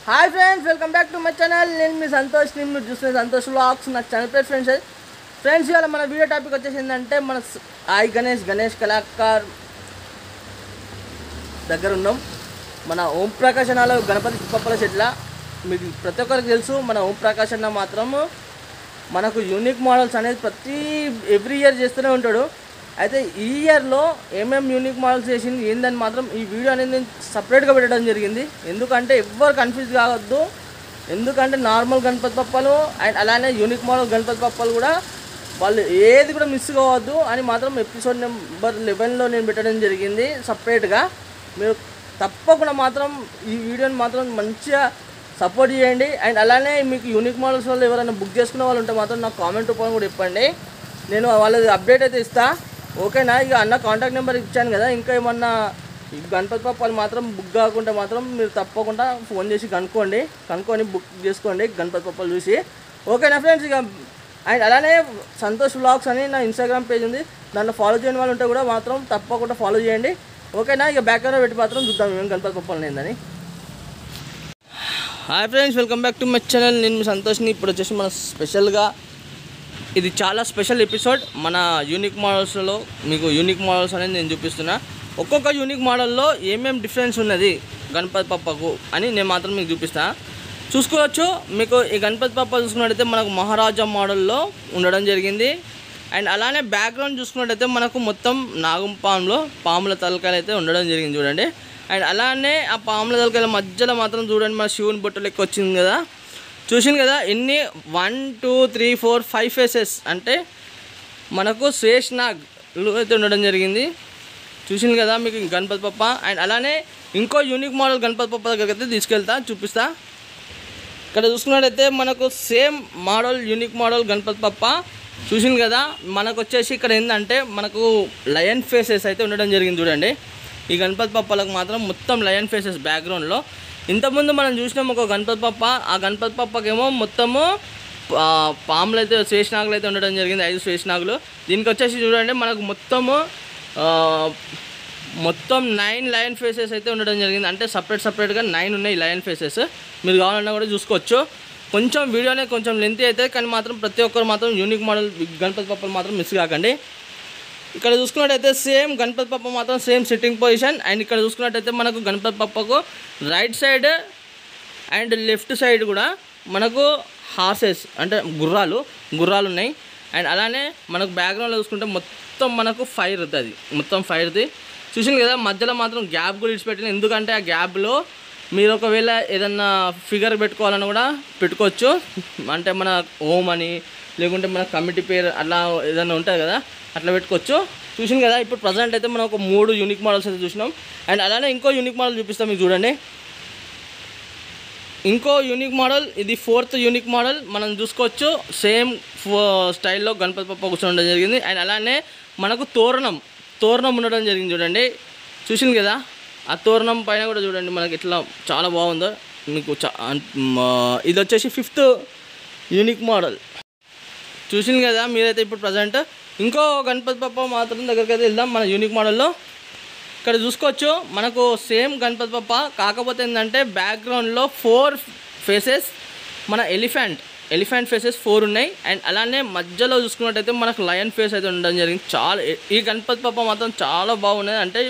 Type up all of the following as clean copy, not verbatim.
Hi friends, welcome back to my channel. నేను మీ సంతోష్, మీరు చూస్తున్న సంతోష్ వ్లాగ్స్. నా ఛానల్ పేరు ఫ్రెండ్స్ ఇవాళ మన వీడియో టాపిక్ వచ్చేసి ఏంటంటే మన గణేష్ కళాకార్ దగ్గర ఉన్నాం. మన ఓం ప్రకాష్ అన్నలో గణపతి పప్పల చెట్ల మీకు ప్రతి ఒక్కరికి తెలుసు. మన ఓం ప్రకాష్ అన్న మాత్రం మనకు యూనిక్ మోడల్స్ అనేది ఎవ్రీ ఇయర్ చేస్తూనే ఉంటాడు. అయితే ఈ ఇయర్లో ఏమేమి యూనిక్ మోడల్స్ చేసింది ఏందని మాత్రం ఈ వీడియో అనేది నేను సపరేట్గా పెట్టడం జరిగింది. ఎందుకంటే ఎవ్వరు కన్ఫ్యూజ్ కావద్దు. ఎందుకంటే నార్మల్ గణపతి పప్పలు అండ్ అలానే యూనిక్ మోడల్ గణపతి పప్పలు కూడా వాళ్ళు ఏది కూడా మిస్ కావద్దు అని మాత్రం ఎపిసోడ్ నెంబర్ 11లో నేను పెట్టడం జరిగింది సపరేట్గా. మీరు తప్పకుండా మాత్రం ఈ వీడియోని మాత్రం మంచిగా సపోర్ట్ చేయండి. అండ్ అలానే మీకు యూనిక్ మోడల్స్ వాళ్ళు ఎవరైనా బుక్ చేసుకునే వాళ్ళు ఉంటే మాత్రం నాకు కామెంట్ రూపంలో కూడా చెప్పండి. నేను వాళ్ళది అప్డేట్ అయితే ఇస్తాను. ఓకేనా? ఇక అన్న కాంటాక్ట్ నెంబర్ ఇచ్చాను కదా, ఇంకా ఏమన్నా గణపతి పప్పాలు మాత్రం బుక్ కాకుంటే మాత్రం మీరు తప్పకుండా ఫోన్ చేసి కనుక్కొని బుక్ చేసుకోండి గణపతి పప్పాలు చూసి. ఓకేనా ఫ్రెండ్స్? ఇక అండ్ అలానే సంతోష్ వ్లాగ్స్ అని నా ఇన్స్టాగ్రామ్ పేజ్ ఉంది, దాంట్లో ఫాలో చేయని వాళ్ళు ఉంటే కూడా మాత్రం తప్పకుండా ఫాలో చేయండి. ఓకేనా? ఇక బ్యాక్గ్రౌండ్లో పెట్టి మాత్రం చూద్దాం మేము గణపతి పప్పాలు ఏందని. Hi friends, welcome back to my channel. నేను మీ సంతోష్ని. ఇప్పుడు వచ్చేసి మన స్పెషల్గా ఇది చాలా స్పెషల్ ఎపిసోడ్. మన యూనిక్ మోడల్స్లో మీకు యూనిక్ మోడల్స్ అనేది నేను చూపిస్తున్నా. ఒక్కొక్క యూనిక్ మోడల్లో ఏమేమి డిఫరెన్స్ ఉన్నది గణపతి పప్పకు అని నేను మాత్రం మీకు చూపిస్తాను. చూసుకోవచ్చు. మీకు ఈ గణపతి పప్ప చూసుకున్నట్టయితే మనకు మహారాజా మోడల్లో ఉండడం జరిగింది. అండ్ అలానే బ్యాక్గ్రౌండ్ చూసుకున్నట్టయితే మనకు మొత్తం పాముల తలకాయలు అయితే ఉండడం జరిగింది చూడండి. అండ్ అలానే ఆ పాముల తలకాయల మధ్యలో మాత్రం చూడండి మన శివుని బొట్టు లెక్క వచ్చింది కదా, చూసింది కదా. ఎన్ని 1 2 3 4 5 ఫేసెస్ అంటే మనకు శేషనాగ్లు అయితే ఉండడం జరిగింది. చూసింది కదా మీకు గణపతి పప్ప. అండ్ అలానే ఇంకో యూనిక్ మోడల్ గణపతి పప్ప దగ్గరికి అయితే చూపిస్తా. ఇక్కడ చూసుకున్నట్టయితే మనకు same model unique model Ganapati పప్ప చూసింది కదా. మనకు వచ్చేసి ఇక్కడ ఏంటంటే మనకు లయన్ ఫేసెస్ అయితే ఉండడం జరిగింది చూడండి. ఈ గణపతి పప్పలకు మాత్రం మొత్తం లయన్ ఫేసెస్ బ్యాక్గ్రౌండ్లో. ఇంతకుముందు మనం చూసినాం ఒక గణపతి పప్ప. ఆ గణపతి పప్పకేమో మొత్తము పాములు అయితే శేషనాగులు అయితే ఉండడం జరిగింది, 5 శేషనాగులు. దీనికి వచ్చేసి చూడండి మనకు మొత్తం 9 లయన్ ఫేసెస్ అయితే ఉండడం జరిగింది. అంటే సపరేట్గా 9 ఉన్నాయి లయన్ ఫేసెస్. మీరు కావాలన్నా కూడా చూసుకోవచ్చు. కొంచెం వీడియోనే కొంచెం లెంతీ అయితే కానీ మాత్రం ప్రతి ఒక్కరు మాత్రం యూనిక్ మోడల్ గణపతి పప్పలు మాత్రం మిస్ కాకండి. ఇక్కడ చూసుకున్నట్టయితే సేమ్ గణపతి పప్ప మాత్రం సేమ్ సిట్టింగ్ పొజిషన్. అండ్ ఇక్కడ చూసుకున్నట్టయితే మనకు గణపతి పప్పకు right side and left side కూడా మనకు హార్సెస్ అంటే గుర్రాలు ఉన్నాయి. అండ్ అలానే మనకు బ్యాక్గ్రౌండ్లో చూసుకుంటే మొత్తం మనకు ఫైర్ది చూసింది కదా. మధ్యలో మాత్రం గ్యాప్ కూడా ఇడిచిపెట్టింది. ఎందుకంటే ఆ గ్యాప్లో మీరు ఒకవేళ ఏదన్నా ఫిగర్ పెట్టుకోవాలని కూడా పెట్టుకోవచ్చు. అంటే మన ఓం అని లేకుంటే మన కమిటీ పేరు అట్లా ఏదైనా ఉంటుంది కదా, అట్లా పెట్టుకోవచ్చు. చూసింది కదా. ఇప్పుడు ప్రజెంట్ అయితే మనం ఒక 3 యూనిక్ మోడల్స్ అయితే చూసినాం. అండ్ అలానే ఇంకో యూనిక్ మోడల్ చూపిస్తాం మీకు చూడండి. ఇంకో యూనిక్ మోడల్ ఇది 4th యూనిక్ మోడల్ మనం చూసుకోవచ్చు. సేమ్ స్టైల్లో గణపతి పప్ప కూర్చోవడం జరిగింది. అండ్ అలానే మనకు తోరణం ఉండడం జరిగింది చూడండి. చూసింది కదా. ఆ తోరణం పైన కూడా చూడండి మనకి ఇట్లా చాలా బాగుందో మీకు. ఇది వచ్చేసి 5th యూనిక్ మోడల్. చూసింది కదా మీరైతే. ఇప్పుడు ప్రజెంట్ ఇంకో గణపతి పప్ప మాత్రం దగ్గరికి అయితే వెళ్దాం మన యూనిక్ మోడల్లో. ఇక్కడ చూసుకోవచ్చు మనకు సేమ్ గణపతి పప్ప, కాకపోతే ఏంటంటే బ్యాక్గ్రౌండ్లో 4 ఫేసెస్ మన ఎలిఫెంట్ ఫేసెస్ 4 ఉన్నాయి. అండ్ అలానే మధ్యలో చూసుకున్నట్టయితే మనకు లయన్ ఫేస్ అయితే ఉండడం జరిగింది. ఈ గణపతి పప్ప మాత్రం చాలా బాగున్నది. అంటే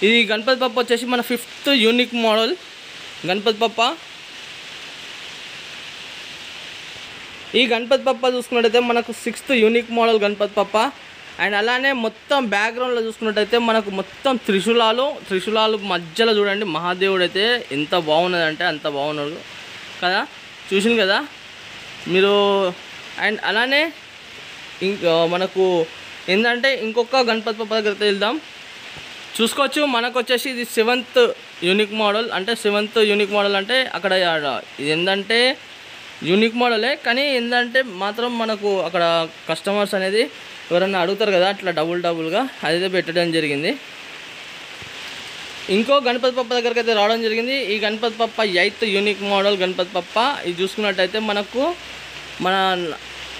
ఈ గణపతి పప్ప వచ్చేసి మన 5th యూనిక్ మోడల్ గణపతి పప్ప. ఈ గణపతి పప్ప చూసుకున్నట్టయితే మనకు 6th యూనిక్ మోడల్ గణపతి పప్ప. అండ్ అలానే మొత్తం బ్యాక్గ్రౌండ్లో చూసుకున్నట్టయితే మనకు మొత్తం త్రిశూలాలు మధ్యలో చూడండి మహాదేవుడు అయితే ఎంత బాగున్నదంటే అంత బాగున్నాడు కదా. చూసింది కదా మీరు. అండ్ అలానే మనకు ఏంటంటే ఇంకొక గణపతి పప్ప దగ్గరికి వెళ్దాం. చూసుకోవచ్చు మనకు వచ్చేసి ఇది 7th యూనిక్ మోడల్. అంటే 7th యూనిక్ మోడల్ అంటే అక్కడ ఏంటంటే యూనిక్ మోడలే, కానీ ఏంటంటే మాత్రం మనకు అక్కడ కస్టమర్స్ అనేది ఎవరన్నా అడుగుతారు కదా, అట్లా డబుల్గా అదైతే పెట్టడం జరిగింది. ఇంకో గణపతి పప్ప దగ్గరికి అయితే రావడం జరిగింది. ఈ గణపతి పప్ప 8th యూనిక్ మోడల్ గణపతి పప్ప. ఇది చూసుకున్నట్టయితే మనకు మన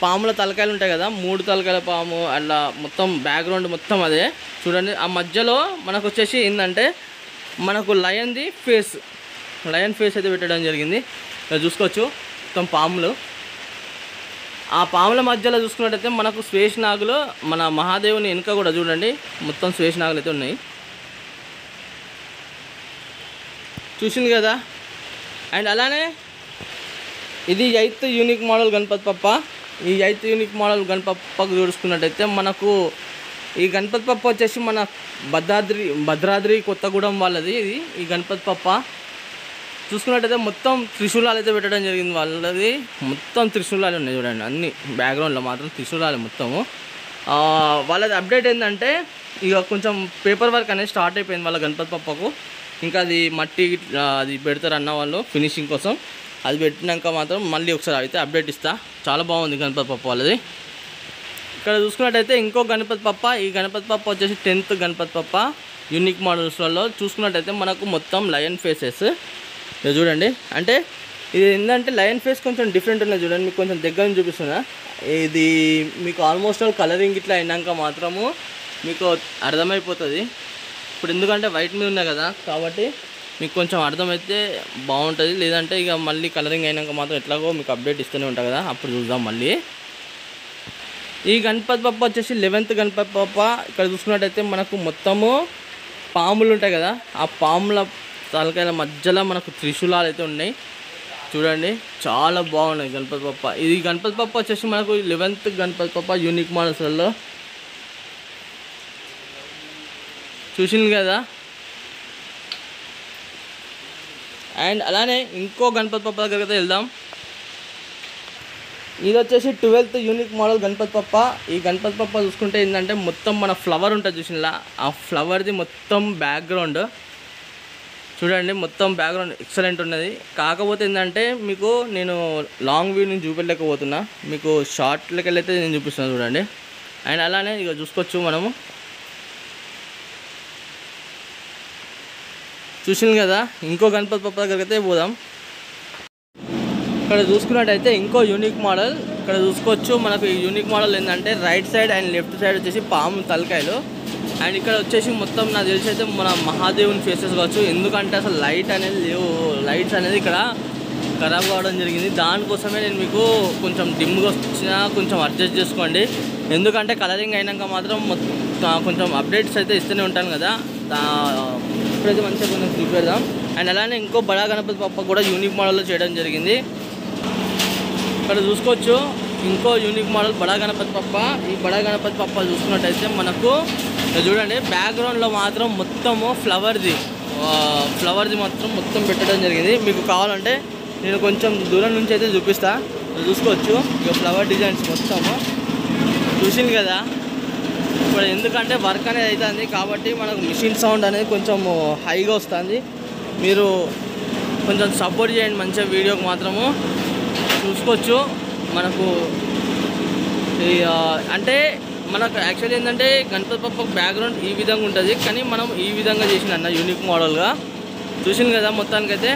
పాముల తలకాయలు ఉంటాయి కదా, 3 తలకాయల పాము అలా మొత్తం బ్యాక్గ్రౌండ్ మొత్తం అదే చూడండి. ఆ మధ్యలో మనకు వచ్చేసి ఏంటంటే మనకు లయన్ది ఫేస్ లయన్ ఫేస్ అయితే పెట్టడం జరిగింది. ఇక్కడ చూసుకోవచ్చు మొత్తం పాములు. ఆ పాముల మధ్యలో చూసుకున్నట్టయితే మనకు శేషనాగులు, మన మహాదేవుని వెనుక కూడా చూడండి మొత్తం శేషనాగులు అయితే ఉన్నాయి, చూసింది కదా. అండ్ అలానే ఇది 8th unique model Ganapati Bappa. ఈ 8th యూనిక్ మోడల్ గణపతి బప్పకు చూసుకున్నట్టయితే మనకు ఈ గణపతి బప్ప వచ్చేసి మన భద్రాద్రి కొత్తగూడెం వాళ్ళది. ఇది ఈ గణపతి బప్ప చూసుకున్నట్టయితే మొత్తం త్రిశూలాలు అయితే పెట్టడం జరిగింది వాళ్ళది. మొత్తం త్రిశూలాలు ఉన్నాయి చూడండి, అన్ని బ్యాక్గ్రౌండ్లో మాత్రం త్రిశూలాలు మొత్తము. వాళ్ళది అప్డేట్ ఏంటంటే ఇక కొంచెం పేపర్ వర్క్ అనేది స్టార్ట్ అయిపోయింది వాళ్ళ గణపతి బప్పకు. ఇంకా అది మట్టి అది పెడతారు అన్న వాళ్ళు ఫినిషింగ్ కోసం. అది పెట్టినాక మాత్రం మళ్ళీ ఒకసారి అయితే అప్డేట్ ఇస్తా. చాలా బాగుంది గణపతి బప్ప వాళ్ళది. ఇక్కడ చూసుకున్నట్టయితే ఇంకో గణపతి బప్ప. ఈ గణపతి బప్ప వచ్చేసి 10th గణపతి బప్ప యూనిక్ మోడల్స్లలో చూసుకున్నట్టయితే మనకు మొత్తం లయన్ ఫేసెస్ ఇది చూడండి. అంటే ఇది ఏంటంటే లయన్ ఫేస్ కొంచెం డిఫరెంట్ ఉన్నది చూడండి, మీకు కొంచెం దగ్గర నుంచి చూపిస్తున్నా. ఇది మీకు ఆల్మోస్ట్ కలరింగ్ ఇట్లా అయినాక మాత్రము మీకు అర్థమైపోతుంది. ఇప్పుడు ఎందుకంటే వైట్ మీద ఉన్నాయి కదా కాబట్టి మీకు కొంచెం అర్థమైతే బాగుంటుంది. లేదంటే ఇక మళ్ళీ కలరింగ్ అయినాక మాత్రం ఎట్లాగో మీకు అప్డేట్ ఇస్తూనే ఉంటాయి కదా, అప్పుడు చూద్దాం మళ్ళీ. ఈ గణపతి బప్ప వచ్చేసి 11th గణపతి బప్ప. ఇక్కడ చూసుకున్నట్టయితే మనకు మొత్తము పాములు ఉంటాయి కదా, ఆ పాముల తలకాయల మధ్యలో మనకు త్రిశూలాలు అయితే ఉన్నాయి చూడండి, చాలా బాగున్నాయి గణపతి బప్ప. ఇది గణపతి బప్ప వచ్చేసి మనకు 11th గణపతి బప్ప యూనిక్ మోడల్స్లలో చూసింది కదా. అండ్ అలానే ఇంకో గణపతి బప్ప దగ్గరికి అయితే వెళ్దాం. ఇది వచ్చేసి 12th unique model Ganapati Bappa. ఈ గణపతి బప్ప చూసుకుంటే ఏంటంటే మొత్తం మన ఫ్లవర్ ఉంటుంది చూసినలా, ఆ ఫ్లవర్ది మొత్తం బ్యాక్గ్రౌండ్ చూడండి, మొత్తం బ్యాక్గ్రౌండ్ ఎక్సలెంట్ ఉన్నది. కాకపోతే ఏంటంటే మీకు నేను లాంగ్ వ్యూ నుంచి చూపెట్టలేకపోతున్నా, మీకు షార్ట్లకి వెళ్ళైతే నేను చూపిస్తున్నాను చూడండి. అండ్ అలానే ఇక చూసుకోవచ్చు మనము, చూసింది కదా. ఇంకో గణపతి బప్ప దగ్గరికి అయితే పోదాం. ఇక్కడ చూసుకున్నట్టయితే ఇంకో యూనిక్ మోడల్. ఇక్కడ చూసుకోవచ్చు మనకు ఈ యూనిక్ మోడల్ ఏంటంటే right side and left side వచ్చేసి పాము తలకాయలు. అండ్ ఇక్కడ వచ్చేసి మొత్తం నాకు తెలిసి అయితే మన మహాదేవుని ఫేసెస్ కావచ్చు, ఎందుకంటే అసలు లైట్ అనేది లేవు, లైట్స్ అనేది ఇక్కడ ఖరాబ్ కావడం జరిగింది. దానికోసమే నేను మీకు కొంచెం డిమ్గా వచ్చినా కొంచెం అడ్జస్ట్ చేసుకోండి, ఎందుకంటే కలరింగ్ అయినాక మాత్రం కొంచెం అప్డేట్స్ అయితే ఇస్తూనే ఉంటాను కదా, ఇప్పుడైతే మంచిగా కొంచెం చూపెడదాం. అండ్ అలానే ఇంకో బడా గణపతి బప్ప కూడా యూనిక్ మోడల్లో చేయడం జరిగింది. ఇక్కడ చూసుకోవచ్చు ఇంకో యూనిక్ మోడల్ బడా గణపతి బప్ప. ఈ బడా గణపతి బప్ప చూసుకున్నట్టయితే మనకు చూడండి బ్యాక్గ్రౌండ్లో మాత్రం మొత్తము ఫ్లవర్ది మొత్తం పెట్టడం జరిగింది. మీకు కావాలంటే నేను కొంచెం దూరం నుంచి అయితే చూపిస్తా, చూసుకోవచ్చు. ఇక ఫ్లవర్ డిజైన్స్ మొత్తము చూసింది కదా. ఇప్పుడు ఎందుకంటే వర్క్ అనేది అవుతుంది కాబట్టి మనకు మిషన్ సౌండ్ అనేది కొంచెం హైగా వస్తుంది, మీరు కొంచెం సపోర్ట్ చేయండి మంచిగా వీడియోకి మాత్రము. చూసుకోవచ్చు మనకు అంటే మనకు యాక్చువల్లీ ఏంటంటే గణపతి బప్ప బ్యాక్గ్రౌండ్ ఈ విధంగా ఉంటుంది, కానీ మనం ఈ విధంగా చేసిన అన్న యూనిక్ మోడల్గా చూసింది కదా. మొత్తానికైతే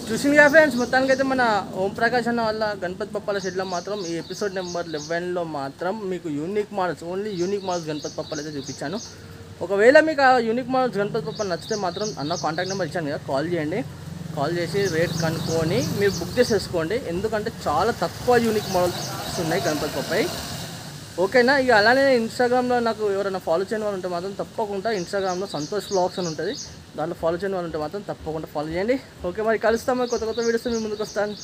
చూసింది కదా ఫ్రెండ్స్, మొత్తానికైతే మన ఓంప్రకాష్ అన్న వల్ల గణపతి బప్పల షెడ్లో మాత్రం ఈ ఎపిసోడ్ నెంబర్ 11లో మాత్రం మీకు unique models, only unique models Ganapati బప్పలు అయితే చూపించాను. ఒకవేళ మీకు ఆ యూనిక్ మోడల్స్ గణపతి బప్పలు నచ్చితే మాత్రం అన్న కాంటాక్ట్ నెంబర్ ఇచ్చాను కదా, కాల్ చేయండి. కాల్ చేసి రేట్ కనుక్కొని మీరు బుక్ చేసేసుకోండి, ఎందుకంటే చాలా తక్కువ యూనిక్ మోడల్స్ ఉన్నాయి గణపతి బప్పై. ఓకేనా. ఇక అలానే ఇన్స్టాగ్రామ్లో నాకు ఎవరైనా ఫాలో చేయని వాళ్ళు ఉంటే మాత్రం తప్పకుండా ఇన్స్టాగ్రామ్లో సంతోష్ వ్లాగ్స్ అని ఉంటుంది, దాంట్లో ఫాలో చేయని వాళ్ళు ఉంటే మాత్రం తప్పకుండా ఫాలో చేయండి. ఓకే, మరి కలుస్తాము, కొత్త వీడియోస్ మీ ముందుకు వస్తాను.